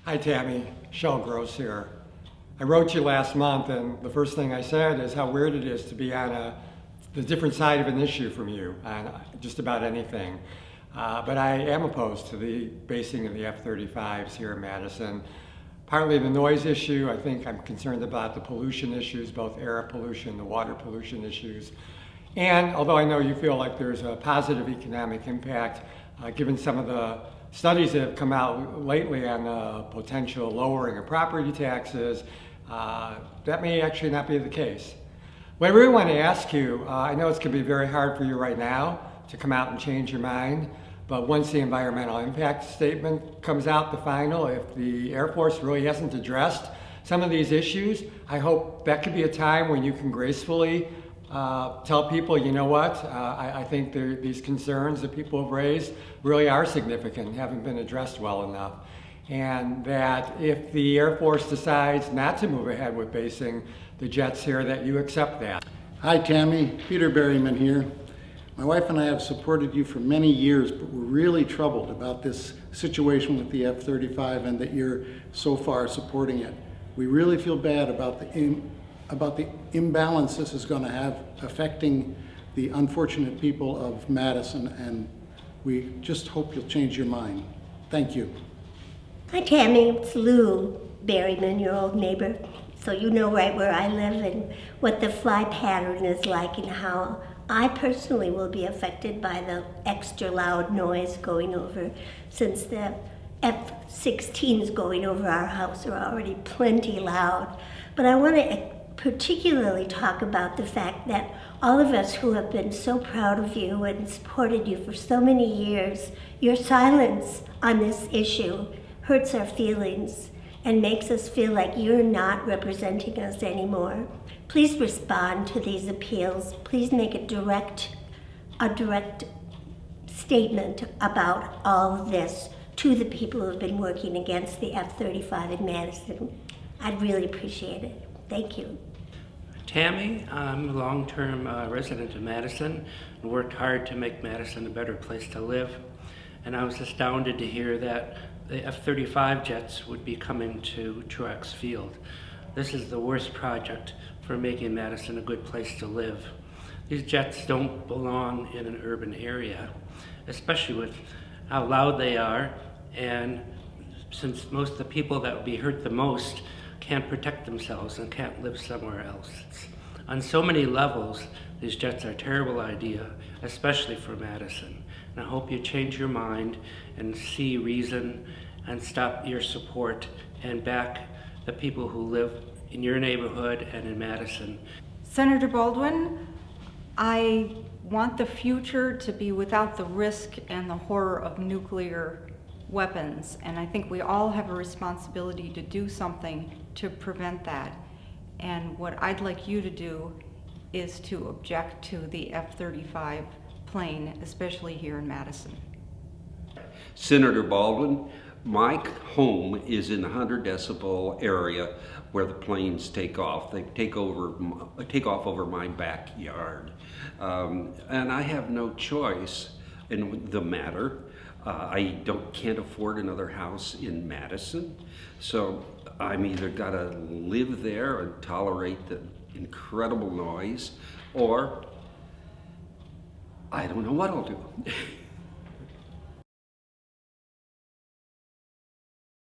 Hi Tammy, Shell Gross here. I wrote you last month and the first thing I said is how weird it is to be on the different side of an issue from you on just about anything. But I am opposed to the basing of the F-35s here in Madison. Partly the noise issue. I think I'm concerned about the pollution issues, both air pollution, the water pollution issues. And although I know you feel like there's a positive economic impact, given some of the studies that have come out lately on the potential lowering of property taxes, that may actually not be the case. What I really want to ask you, I know it's going to be very hard for you right now to come out and change your mind, but once the environmental impact statement comes out, the final, if the Air Force really hasn't addressed some of these issues, I hope that could be a time when you can gracefully tell people, you know what, I think these concerns that people have raised really are significant and haven't been addressed well enough. And that if the Air Force decides not to move ahead with basing the jets here, that you accept that. Hi Tammy, Peter Berryman here. My wife and I have supported you for many years, but we're really troubled about this situation with the F-35 and that you're so far supporting it. We really feel bad about the imbalance this is going to have affecting the unfortunate people of Madison, and we just hope you'll change your mind. Thank you. Hi Tammy, it's Lou Berryman, your old neighbor. So you know right where I live and what the fly pattern is like and how I personally will be affected by the extra loud noise going over, since the F-16s going over our house are already plenty loud. But I want to particularly talk about the fact that all of us who have been so proud of you and supported you for so many years, your silence on this issue hurts our feelings and makes us feel like you're not representing us anymore. Please respond to these appeals. Please make a direct statement about all of this to the people who have been working against the F-35 in Madison. I'd really appreciate it. Thank you. Tammy, I'm a long-term resident of Madison and worked hard to make Madison a better place to live. And I was astounded to hear that the F-35 jets would be coming to Truax Field. This is the worst project for making Madison a good place to live. These jets don't belong in an urban area, especially with how loud they are, and since most of the people that would be hurt the most can't protect themselves and can't live somewhere else. On so many levels, these jets are a terrible idea, especially for Madison. And I hope you change your mind and see reason and stop your support and back the people who live in your neighborhood and in Madison. Senator Baldwin, I want the future to be without the risk and the horror of nuclear weapons, and I think we all have a responsibility to do something to prevent that. And what I'd like you to do is to object to the F-35 plane, especially here in Madison. Senator Baldwin, my home is in the 100 decibel area where the planes take off. They take off over my backyard. And I have no choice in the matter. I can't afford another house in Madison, so I'm either gotta live there and tolerate the incredible noise, or I don't know what I'll do.